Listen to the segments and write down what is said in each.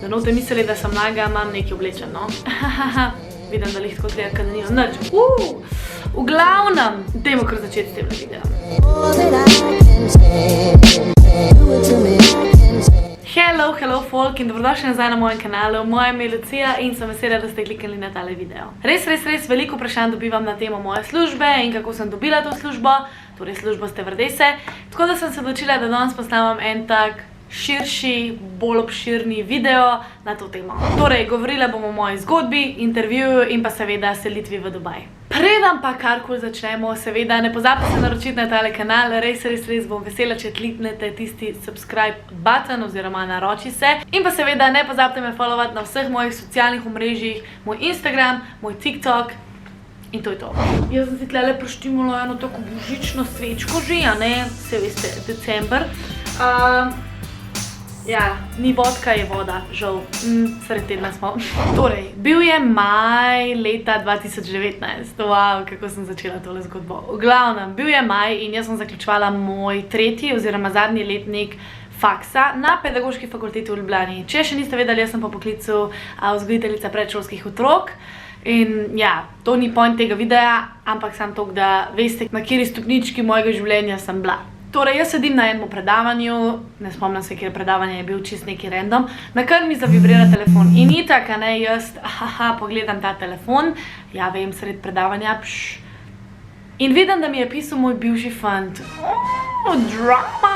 Da ne boste mislili, da sem naga, imam nekaj oblečen, no. Vidim, da lih tako gleda, da nimam nič. V glavnem, dajmo kar začeti s tem videom. Hello folk in dobrodošli nazaj na mojem kanalu. Moje ime je Lucija in sem vesela, da ste kliknili na tale video. Res veliko vprašanj dobivam na temo moje službe in kako sem dobila to službo, torej službo stevardese. Tako da sem se odločila, da danes posnamem en tak širši, bolj obširni video na to temo. Torej, govorila bom o moji zgodbi, intervjuju in pa seveda selitvi v Dubaj. Preden pa karkoli začnemo, seveda ne pozabite se naročiti na tale kanal, res bom vesela, če kliknete tisti subscribe button oziroma naroči se. In pa seveda ne pozabite me followati na vseh mojih socialnih omrežjih, moj Instagram, moj TikTok in to je to. Jaz sem si tlele prištimula eno tako božično svečko že, a ne, se veste, december. Ja, ni vodka, je voda, žal, sred tedna smo. Torej, bil je maj leta 2019, wow, kako sem začela tole zgodbo. V glavnem, bil je maj in jaz sem zaključovala moj tretji oziroma zadnji letnik faksa na Pedagoški fakulteti v Ljubljani. Če še niste vedeli, jaz sem po poklicu vzgojiteljica predšolskih otrok. In ja, to ni point tega videa, ampak samo to, da veste, na kateri stopnički mojega življenja sem bila. Torej, jaz sedim na enem predavanju, ne spomnim se, kjer predavanje je bil čist neki random, na kar mi zavibrira telefon. In itak, a ne, jaz, pogledam ta telefon, ja, vem, sred predavanja, in vidim, da mi je pisal moj bivši fant. Drama!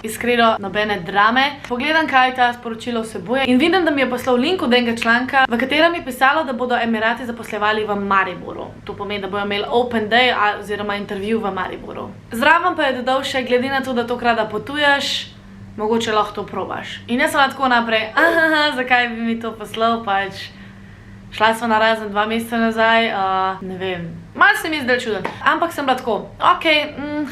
Iskreno, nobene drame. Pogledam, kaj ta sporočilo vsebuje in vidim, da mi je poslal link od enega članka, v katerem je pisalo, da bodo Emirati zaposlevali v Mariboru. To pomeni, da bojo imeli open day oziroma intervju v Mariboru. Zraven pa je dodal še, glede na to, da tokrat da potuješ, mogoče lahko to probaš. In jaz sem tako naprej, zakaj bi mi to poslal, pač šla sva na razen 2 meseca nazaj, ne vem, malo se mi je zdaj čuden. Ampak sem bila tako,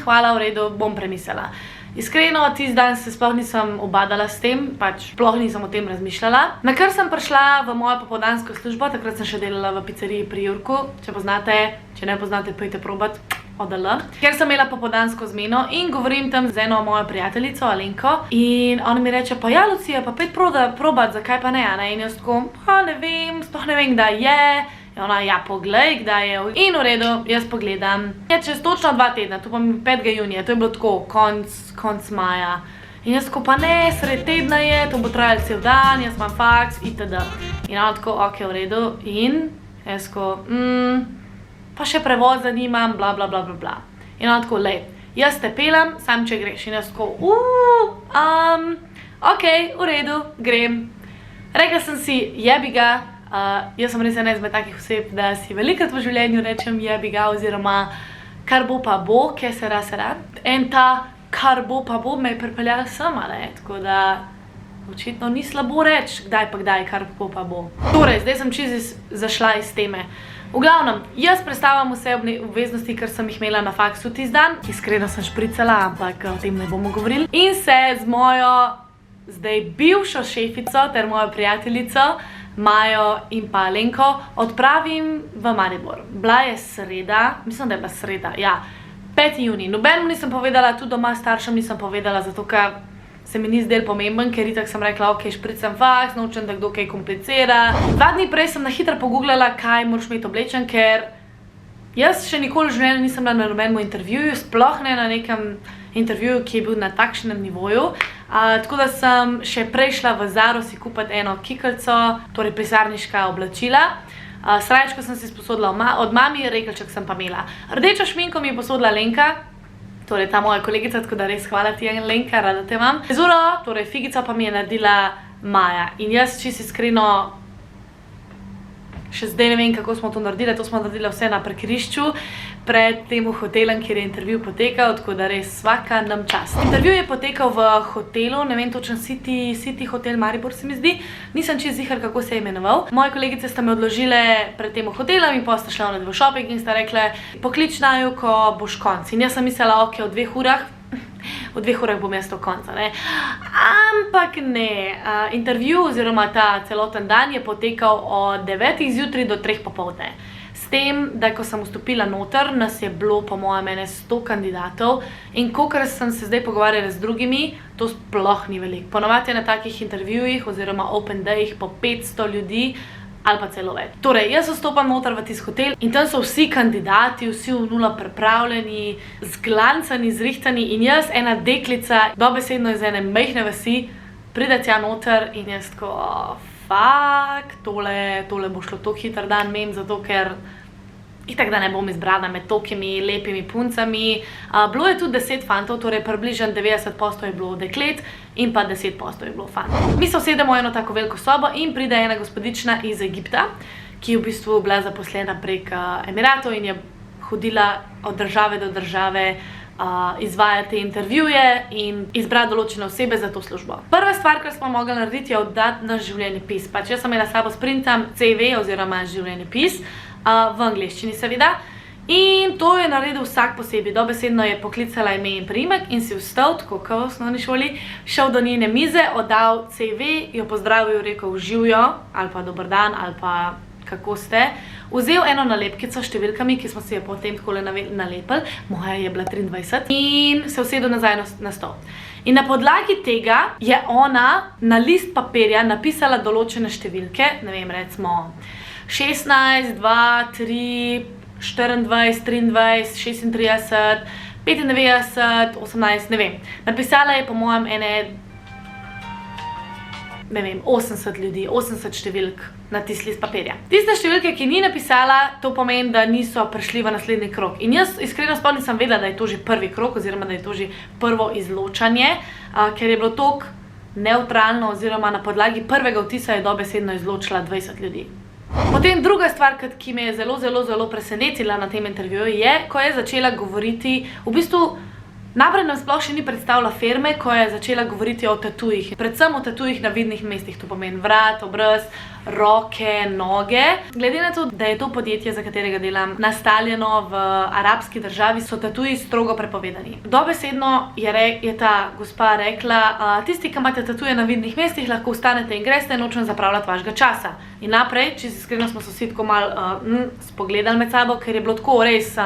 hvala, v redu, bom premislila. Iskreno, tisti dan se sploh nisem obadala s tem, pač sploh nisem o tem razmišljala. Nakar sem prišla v mojo popoldansko službo, takrat sem še delala v pizzeriji pri Jurku, če poznate, če ne poznate, pojdite probat, odl. Ker sem imela popoldansko zmeno in govorim tam z eno mojo prijateljico, Alenko, in ona mi reče, pa ja, Lucija, pa pet probat, zakaj pa ne, a ne? In jaz tako, pa ne vem, sploh ne vem, kdaj je. In ona, ja, poglej, kdaj je. In v redu, jaz pogledam. Je čez točno 2 tedna, to pa 5. junija, to je bilo tako, konc maja. In jaz tako, pa ne, sred tedna je, to bo trajalo cel dan, jaz imam faks, itd. In ona tako, ok, v redu. In jaz tako, pa še prevoz zanimam, bla. In ona tako, lej, jaz te pelem, sam če greš. In jaz tako, ok, v redu, grem. Rekla sem si, jebi ga, jaz sem res ena izmed takih oseb, da si velikrat v življenju rečem jebi ga oziroma kar bo pa bo, kje sera. In ta kar bo pa bo me je pripeljala sama, ne, tako da očitno ni slabo reči, kdaj pa kdaj, kar bo pa bo. Torej, zdaj sem čisto zašla iz teme. V glavnem, jaz predstavljam vse obveznosti, kar sem jih imela na faksu tisti dan. Iskreno sem špricala, ampak o tem ne bomo govorili. In se z mojo zdaj bivšo šefico ter mojo prijateljico Majo in pa Alenko odpravim v Maribor. Bila je sreda, mislim, da je bila sreda, ja, 5. junij. Nobenemu nisem povedala, tudi doma staršem nisem povedala, zato ker se mi ni zdel pomemben, ker itak sem rekla, ok, špricam faks, naučem, da kdo kaj komplicira. 2 dni prej sem na hitro pogooglala, kaj moraš imeti oblečen, ker jaz še nikoli v življenju nisem bila na nobenem intervjuju, sploh ne na nekem intervjuju, ki je bil na takšnem nivoju. Tako da sem še prej šla v Zaro si kupiti eno kikalico, torej pisarniška oblačila. Srajčko sem si sposodila od mami, rekelček sem pa imela. Rdečo šminko mi je posodila Lenka, torej ta moja kolegica, tako da res hvala ti, Lenka, rada te imam. Frizuro, torej figico pa mi je naredila Maja. In jaz čisto iskreno še zdaj ne vem, kako smo to naredili. To smo naredili vse na parkirišču pred tem hotelom, kjer je intervju potekal, tako da res vsaka nam čast. Intervju je potekal v hotelu, ne vem točno, City Hotel Maribor se mi zdi. Nisem čisto ziher, kako se je imenoval. Moje kolegice sta me odložile pred tem hotelom in potem sta šla v shopping in sta rekle, poklič naju, ko boš konc. In jaz sem mislila, ok, v 2 urah. V 2 urah bom jaz do konca, ne. Ampak ne, intervju oziroma ta celoten dan je potekal od 9. zjutraj do 3 popoldne. S tem, da ko sem vstopila noter, nas je bilo po mojem 100 kandidatov in kolikor sem se zdaj pogovarjala z drugimi, to sploh ni veliko. Ponavadi je na takih intervjujih oziroma open dayih po 500 ljudi ali pa celo več. Torej, jaz vstopam noter v tisti hotel in tam so vsi kandidati, vsi v nula pripravljeni, zglancani, zrihtani in jaz, ena deklica, dobesedno iz ene majhne vasi, pride tja noter in jaz tako, tole bo šlo tako hiter dan, mem, zato ker itak da ne bom izbrana med tolikimi lepimi puncami. Bilo je tudi 10 fantov, torej približno 90% je bilo deklet in pa 10% je bilo fantov. Mi se usedemo v eno tako veliko sobo in pride ena gospodična iz Egipta, ki je v bistvu bila zaposlena prek Emiratov in je hodila od države do države izvajati intervjuje in izbrati določene osebe za to službo. Prva stvar, kar smo mogli narediti, je oddati naš življenjepis. Pač jaz sem imela s sabo sprintam CV oziroma življenjepis, v angleščini seveda. In to je naredil vsak posebej. Dobesedno je poklicala ime in priimek in si vstal, tako kot v osnovni šoli, šel do njene mize, oddal CV, jo pozdravil, rekel živjo, ali pa dober dan, ali pa kako ste. Vzel eno nalepkico s številkami, ki smo si jo potem takole nalepili, moja je bila 23, in se usedel nazaj na stol. In na podlagi tega je ona na list papirja napisala določene številke, ne vem, recimo 16, 2, 3, 24, 23, 36, 95, 18, ne vem. Napisala je po mojem ne vem, 80 ljudi, 80 številk na tisti list papirja. Tiste številke, ki ni napisala, to pomeni, da niso prišli v naslednji krog. In jaz iskreno sploh nisem vedela, da je to že prvi krog, oziroma da je to že prvo izločanje, ker je bilo toliko neutralno, oziroma na podlagi prvega vtisa je dobesedno izločila 20 ljudi. Potem druga stvar, ki me je zelo presenetila na tem intervjuju, je, ko je začela govoriti, v bistvu najprej nam sploh še ni predstavila firme, ko je začela govoriti o tatujih. Predvsem o tatujih na vidnih mestih, to pomeni vrat, obraz, roke, noge. Glede na to, da je to podjetje, za katerega delam, nastaljeno v arabski državi, so tatuji strogo prepovedani. Dobesedno je ta gospa rekla, tisti, ki imate tatuje na vidnih mestih, lahko vstanete in greste, nočem zapravljati vašega časa. In naprej, čisto iskreno smo se vsi tako malo spogledali med sabo, ker je bilo tako res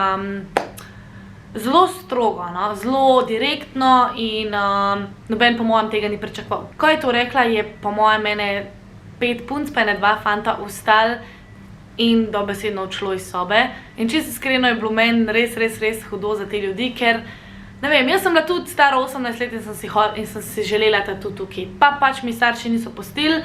zelo strogo, zelo direktno in noben po mojem tega ni pričakoval. Ko je to rekla, je po mojem 5 punc pa 2 fanta vstali in dobesedno odšlo iz sobe. In čisto iskreno je bilo meni res hudo za te ljudi, ker ne vem, jaz sem bila tudi stara 18 let in sem si želela tatu tukaj. Pa pač mi starši niso pustili.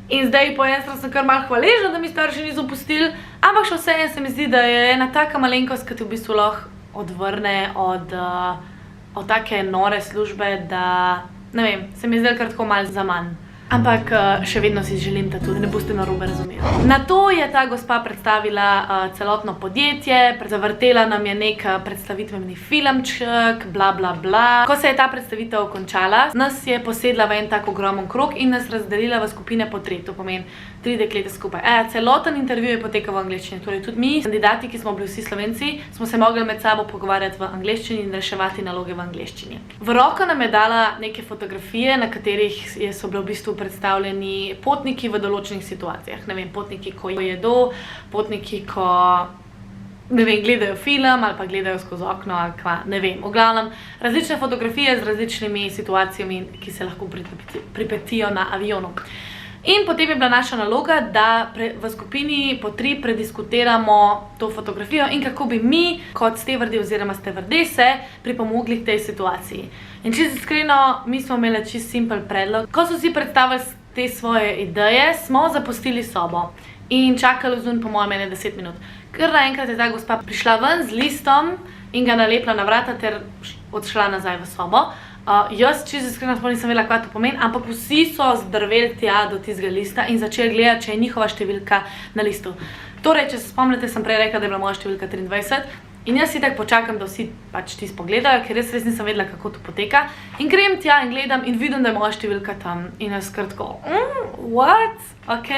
In zdaj po eni strani sem kar malo hvaležna, da mi starši niso pustili, ampak še vseeno se mi zdi, da je ena taka malenkost, ki ti v bistvu lahko odvrne od take nore službe, da, ne vem, se mi zdaj kar tako malo za manj. Ampak še vedno si želim tatu, ne boste narobe razumeli. Nato je ta gospa predstavila celotno podjetje, zavrtela nam je nek predstavitveni filmček, bla. Ko se je ta predstavitev končala, nas je posedla v en tak ogromen krog in nas razdelila v skupine po 3, to pomeni 3 deklete skupaj. Celoten intervju je potekal v angleščini, torej tudi mi, kandidati, ki smo bili vsi Slovenci, smo se mogli med sabo pogovarjati v angleščini in reševati naloge v angleščini. V roko nam je dala neke fotografije, na katerih so bile v bistvu predstavljeni potniki v določenih situacijah. Ne vem, potniki, ko jedo, potniki, ko, ne vem, gledajo film ali pa gledajo skozi okno ali kva, ne vem. V glavnem, različne fotografije z različnimi situacijami, ki se lahko pripetijo na avionu. In potem je bila naša naloga, da v skupini po 3 prediskutiramo to fotografijo in kako bi mi, kot stevardi oziroma stevardese, pripomogli k tej situaciji. In čisto iskreno, mi smo imeli čisto simpel predlog. Ko so si predstavili te svoje ideje, smo zapustili sobo in čakali zunaj po mojem 10 minut. Ker naenkrat je ta gospa prišla ven z listom in ga nalepila na vrata ter odšla nazaj v sobo. Jaz čisto iskreno sploh nisem vedela, kaj to pomeni, ampak vsi so zdrveli tja do tistega lista in začeli gledati, če je njihova številka na listu. Torej, če se spomnite, sem prej rekla, da je bila moja številka 23 in jaz si tako počakam, da vsi pač tisto pogledajo, ker res nisem vedela, kako to poteka. In grem tja in gledam in vidim, da je moja številka tam in jaz kar tako, what? Ok,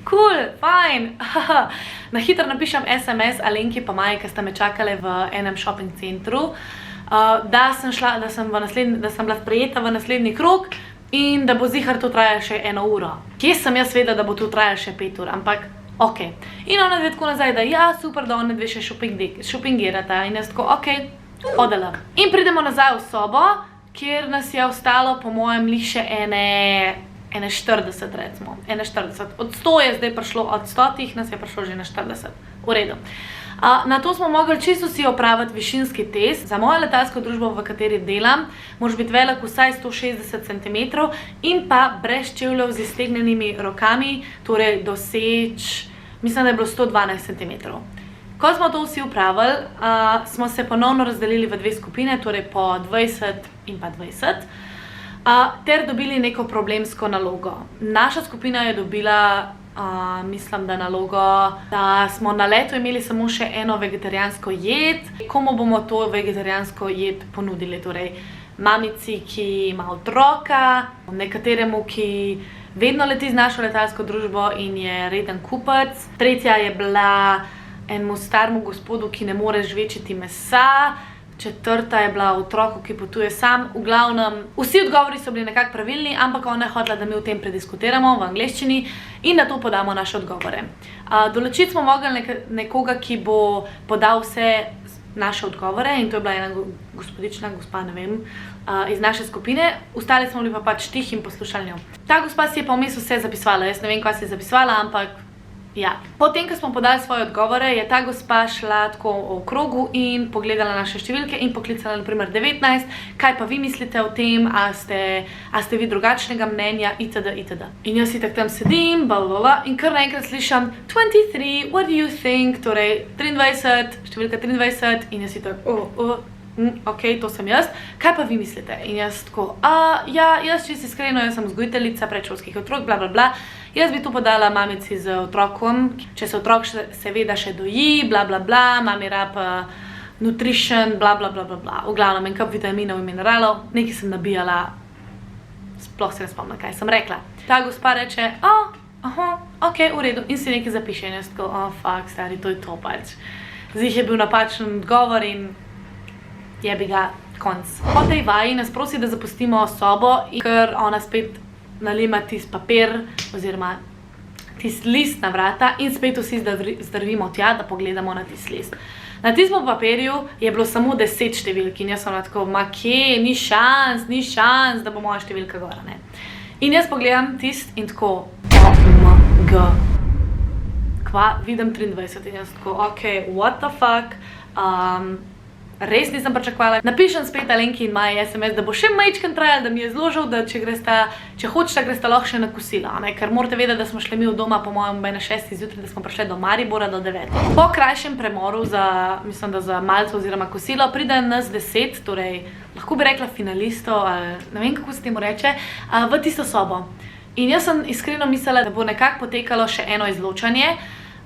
cool, fine. Na hitro napišem SMS Alenki pa Maji, ki sta me čakale v enem shopping centru, da sem bila sprejeta v naslednji krog in da bo zihar to trajalo še 1 uro. Kje sem jaz vedela, da bo to trajalo še 5 ur, ampak Ok. In ona dve tako nazaj, da ja, super, da ona dve še šopingirata. In jaz tako, ok, odala. In pridemo nazaj v sobo, kjer nas je ostalo, po mojem, lih še ene 40, recimo. 40. Od 100 je zdaj prišlo, od 100 nas je prišlo že na 40. V redu. Na to smo mogli čisto vsi opraviti višinski test. Za mojo letalsko družbo, v kateri delam, moraš biti velik vsaj 160 cm in pa brez čevljev z iztegnjenimi rokami, torej doseč, mislim, da je bilo 112 cm. Ko smo to vsi opravili, smo se ponovno razdelili v dve skupine, torej po 20 in pa 20, ter dobili neko problemsko nalogo. Naša skupina je dobila mislim, da nalogo, da smo na letu imeli samo še eno vegetarijansko jed. Komu bomo to vegetarijansko jed ponudili? Torej, mamici, ki ima otroka, nekateremu, ki vedno leti z našo letalsko družbo in je reden kupec. Tretja je bila enemu staremu gospodu, ki ne more žvečiti mesa. Četrta je bila otroku, ki potuje sam. V glavnem, vsi odgovori so bili nekako pravilni, ampak ona je hotela, da mi o tem prediskutiramo v angleščini in na to podamo naše odgovore. Določiti smo mogli nekoga, ki bo podal vse naše odgovore in to je bila ena gospodična, gospa, ne vem, iz naše skupine. Ostali smo bili pa pač tih in poslušali njo. Ta gospa si je pa vmes vse zapisovala. Jaz ne vem, kaj si je zapisovala, ampak ja. Potem, ko smo podali svoje odgovore, je ta gospa šla tako v krogu in pogledala naše številke in poklicala naprimer 19. Kaj pa vi mislite o tem, a ste vi drugačnega mnenja, itd., itd. In jaz si tak tam sedim, in kar naenkrat slišam 23, what do you think? Torej 23, številka 23 in jaz si tak, ok, to sem jaz. Kaj pa vi mislite? In jaz tako, ja, jaz čisto iskreno, jaz sem vzgojiteljica predšolskih otrok, bla, bla, bla. Jaz bi to podala mamici z otrokom, če se otrok seveda še doji, bla, bla, bla, mami rab nutrition, bla, bla, bla, bla, bla. V glavnem, en kup vitaminov in mineralov, nekaj sem nabijala, sploh se ne spomnim, kaj sem rekla. Ta gospa reče, ok, v redu, in si nekaj zapiše. In jaz tako, fuck, stari, to je to pač. Zdaj je bil napačen odgovor in jebi ga, konc. Po tej vaji nas prosi, da zapustimo sobo, ker ona spet nalima tisti papir oziroma tisti list na vrata in spet vsi zdrvimo tja, da pogledamo na tisti list. Na tistem papirju je bilo samo 10 številk in jaz sem tako, ma kje, ni šans, da bo moja številka gora, ne. In jaz pogledam tisti in tako, OMG. Kva, vidim 23 in jaz tako, ok, what the fuck, res nisem pričakovala. Napišem spet Alenki in Maji SMS, da bo še majčkeno trajalo, da mi je zložil, da če hočeta, gresta lahko še na kosilo, ker morate vedeti, da smo šli mi v doma po mojem na 6. zjutraj, da smo prišli do Maribora do 9. Po krajšem premoru mislim, da za malce oziroma kosilo pride nas 10, torej lahko bi rekla finalistov, ali ne vem, kako se temu reče, v tisto sobo. In jaz sem iskreno mislila, da bo nekako potekalo še eno izločanje,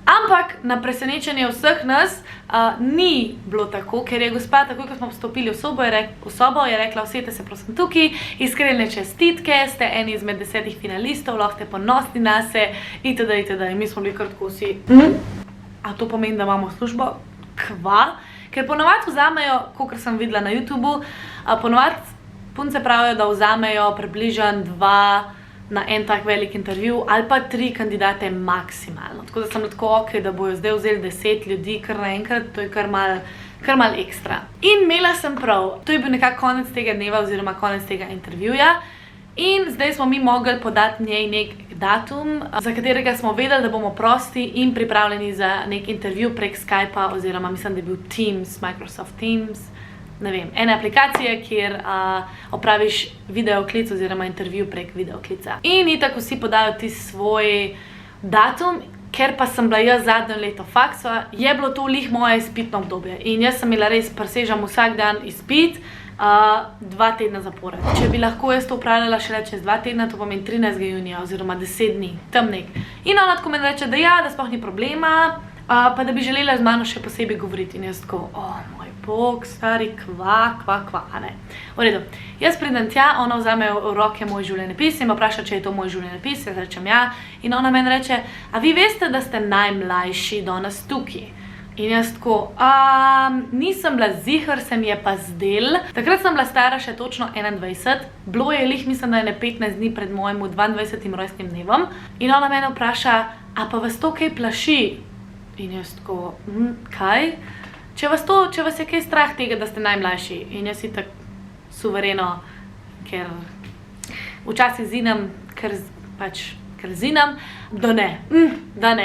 ampak na presenečenje vseh nas ni bilo tako, ker je gospa, takoj ko smo vstopili v sobo, je rekla, usedite se prosim tukaj, iskrene čestitke, ste eni izmed 10 finalistov, lahko ste ponosni nase, itd., itd. In mi smo bili kar tako vsi, a to pomeni, da imamo službo? Kva? Ker ponovadi vzamejo, kakor sem videla na YouTubeu, ponovadi punce pravijo, da vzamejo približno 2 na en tak velik intervju ali pa 3 kandidate maksimalno. Tako da sem tako ok, da bojo zdaj vzeli 10 ljudi kar naenkrat, to je kar mal ekstra. In imela sem prav, to je bil nekako konec tega dneva oziroma konec tega intervjuja in zdaj smo mi mogli podati njej nek datum, za katerega smo vedeli, da bomo prosti in pripravljeni za nek intervju prek Skypa oziroma mislim, da je bil Teams, Microsoft Teams, ne vem, ene aplikacije, kjer opraviš videoklic oziroma intervju prek videoklica. In itak vsi podajo tisti svoj datum, ker pa sem bila jaz zadnjo leto faksa, je bilo to lih moje izpitno obdobje. In jaz sem imela res, presežem vsak dan izpit, 2 tedna zapored. Če bi lahko jaz to upravljala šele čez 2 tedna, to pomeni 13. junija oziroma 10 dni, tam nek. In ona tako meni reče, da ja, da sploh ni problema, pa da bi želela z mano še posebej govoriti. In jaz tako, moj bog, stari, kva, ne. V redu, jaz pridem tja, ona vzame v roke moj življenjepis in me vpraša, če je to moj življenjepis, jaz rečem ja. In ona meni reče, a vi veste, da ste najmlajši danes tukaj? In jaz tako, nisem bila ziher, se mi je pa zdel. Takrat sem bila stara še točno 21, bilo je lih, mislim, da je 15 dni pred mojim 22. rojstnim dnevom. In ona mene vpraša, a pa vas to kaj plaši? In jaz tako, kaj? Če vas je kaj strah tega, da ste najmlajši. In jaz si tako suvereno, ker včasih zinam, ker zinam, da ne. Da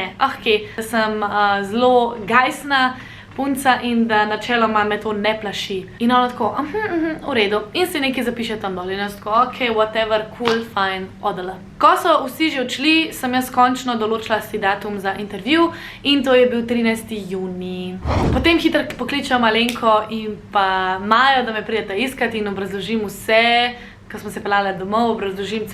sem zelo gajsna punca in da načeloma me to ne plaši. In ona tako, v redu. In si nekaj zapiše tam dol. In jaz tako, ok, whatever, cool, fine, odala. Ko so vsi že odšli, sem jaz končno določila si datum za intervju in to je bil 13. junij. Potem hitro pokličem Alenko in pa Majo, da me prideta iskati in obrazložim vse, ko smo se peljale domov, obrazložim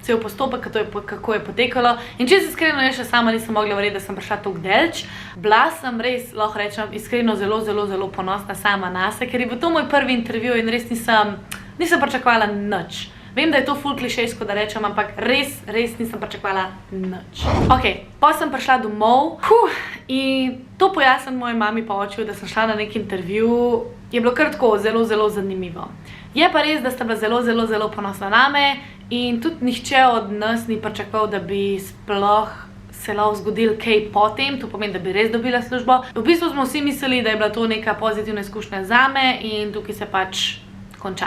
cel postopek, kako je potekalo. In čisto iskreno, jaz še sama nisem mogla verjeti, da sem prišla toliko daleč. Bila sem res, lahko rečem, iskreno zelo ponosna sama nase, ker je bil to moj prvi intervju in res nisem pričakovala nič. Vem, da je to ful klišejsko, da rečem, ampak res nisem pričakovala nič. Ok, pa sem prišla domov in to pojasnim moji mami pa očiju, da sem šla na nek intervju, je bilo kar tako zelo zanimivo. Je pa res, da sta bila zelo ponosna name in tudi nihče od nas ni pričakoval, da bi sploh se lahko zgodil kaj potem, to pomeni, da bi res dobila službo. V bistvu smo vsi mislili, da je bila to neka pozitivna izkušnja zame in tukaj se pač konča.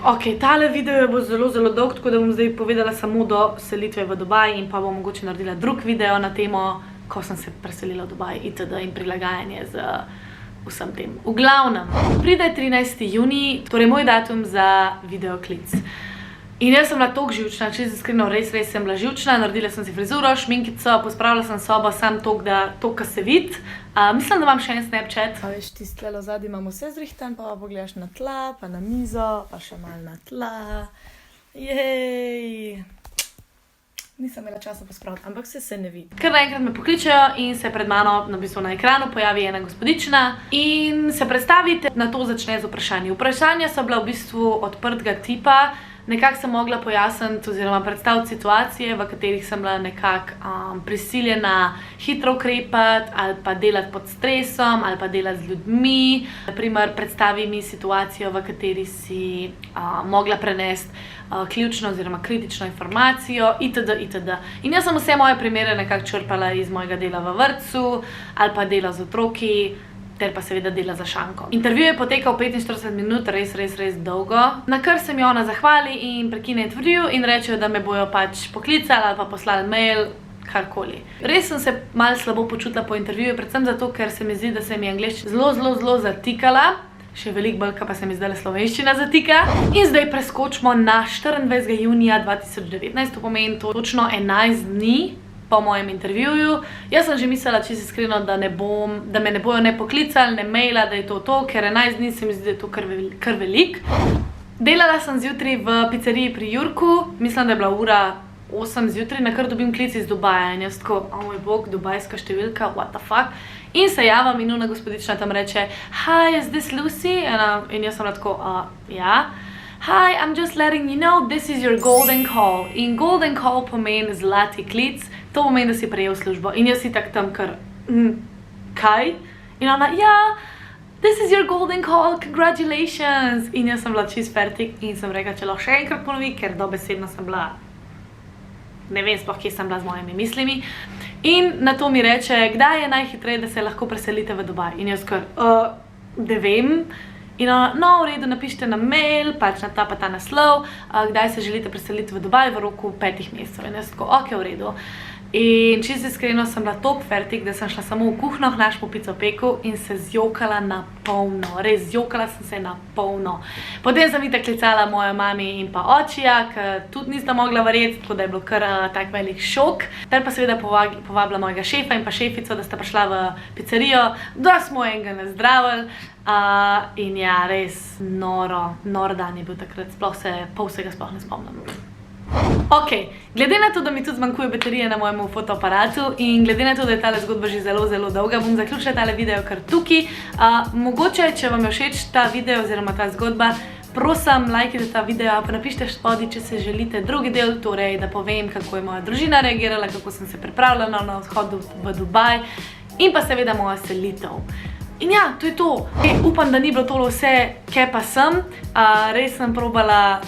Ok, tale video bo zelo dolg, tako da bom zdaj povedala samo do selitve v Dubaj in pa bom mogoče naredila drug video na temo, ko sem se preselila v Dubaj itd. In prilagajanje z vsem tem. V glavnem, pride 13. junij, torej moj datum za videoklic. In jaz sem bila toliko živčna, čisto iskreno, res sem bila živčna, naredila sem si frizuro, šminkico, pospravila sem sobo, sam toliko, kar se vidi. Mislim, da imam še en Snapchat. A veš, tisti tlele vzadi imamo vse zrihtan, pa pogledaš na tla, pa na mizo, pa še malo na tla. Jej! Nisem imela časa pospraviti, ampak se ne vidi. Kar naenkrat me pokličejo in se pred mano na ekranu pojavi ena gospodična in se predstavite, na to začne z vprašanji. Vprašanja so bila v bistvu odprtega tipa, nekako sem mogla pojasniti oziroma predstaviti situacije, v katerih sem bila nekako prisiljena hitro ukrepati ali pa delati pod stresom ali pa delati z ljudmi. Naprimer, predstavi mi situacijo, v kateri si mogla prenesti ključno oziroma kritično informacijo itd. In jaz sem vse moje primere nekako črpala iz mojega dela v vrtcu ali pa dela z otroki, ter pa seveda dela za šanko. Intervju je potekal 45 minut, res dolgo. Na kar se mi ona zahvali in prekine intervju in rečejo, da me bojo pač poklicali ali pa poslali mail, karkoli. Res sem se malo slabo počutila po intervjuju, predvsem zato, ker se mi zdi, da se mi angleščina zelo zatikala. Še veliko bolj, pa se mi zdaj slovenščina zatika. In zdaj preskočimo na 24. junija 2019, to pomeni točno 11 dni po mojem intervjuju. Jaz sem že mislila, čisto iskreno, da me ne bojo ne poklicali, ne maila, da je to, ker 11 dni se mi zdi, da je to kar velik. Delala sem zjutraj v pizzeriji pri Jurku, mislim, da je bila ura 8 zjutraj, nakar dobim klic iz Dubaja in jaz tako, oh moj bog, dubajska številka, what the fuck. In se javam in ona gospodična tam reče, hi, is this Lucy? In jaz sem tako, ja. Hi, I'm just letting you know, this is your golden call. In golden call pomeni zlati klic, to pomeni, da si prejel službo. In jaz si tak tam kar, kaj? In ona, ja, this is your golden call, congratulations. In jaz sem bila čist fertik in sem rekla, če lahko še enkrat ponovi, ker dobesedno sem bila, ne vem sploh, kje sem bila z mojimi mislimi. In na to mi reče, kdaj je najhitreje, da se lahko preselite v Dubaj. In jaz kar, ne vem. In ona, no, v redu, napišite na mail, pač na ta pa ta naslov, kdaj se želite preseliti v Dubaj v roku 5 mesecev. In jaz tako, ok, v redu. In čisto iskreno sem bila toliko fertik, da sem šla samo v kuhno, našla pico peku in se zjokala na polno. Res, zjokala sem se na polno. Potem sem itak klicala mojo mami in pa očija, ker tudi nista mogla verjeti, tako da je bilo kar tak velik šok. Ter pa seveda povabila mojega šefa in pa šefico, da sta prišla v pizzerijo, da smo enega nazdravili. In ja, res nor dan je bil takrat, pol vsega sploh ne spomnim. Ok, glede na to, da mi tudi zmanjkuje baterije na mojemu fotoaparatu in glede na to, da je tale zgodba že zelo dolga, bom zaključila tale video kar tukaj. Mogoče, če vam je všeč ta video oziroma ta zgodba, prosim, lajkajte ta video, pa napišite spodaj, če se želite drugi del, torej da povem, kako je moja družina reagirala, kako sem se pripravljala na odhod v Dubaj in pa seveda moja selitev. In ja, to je to. Upam, da ni bilo tole vse, kaj pa sem. Res sem probala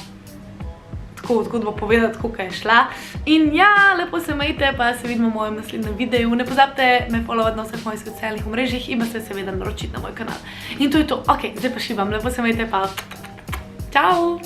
tako zgodbo povedati, kako je šla. In ja, lepo se majte, pa se vidimo v mojem naslednjem videu. Ne pozabite me followati na vseh mojih socialnih omrežjih in pa se seveda naročiti na moj kanal. In to je to. Ok, zdaj pa šivam. Lepo se majte, pa čau!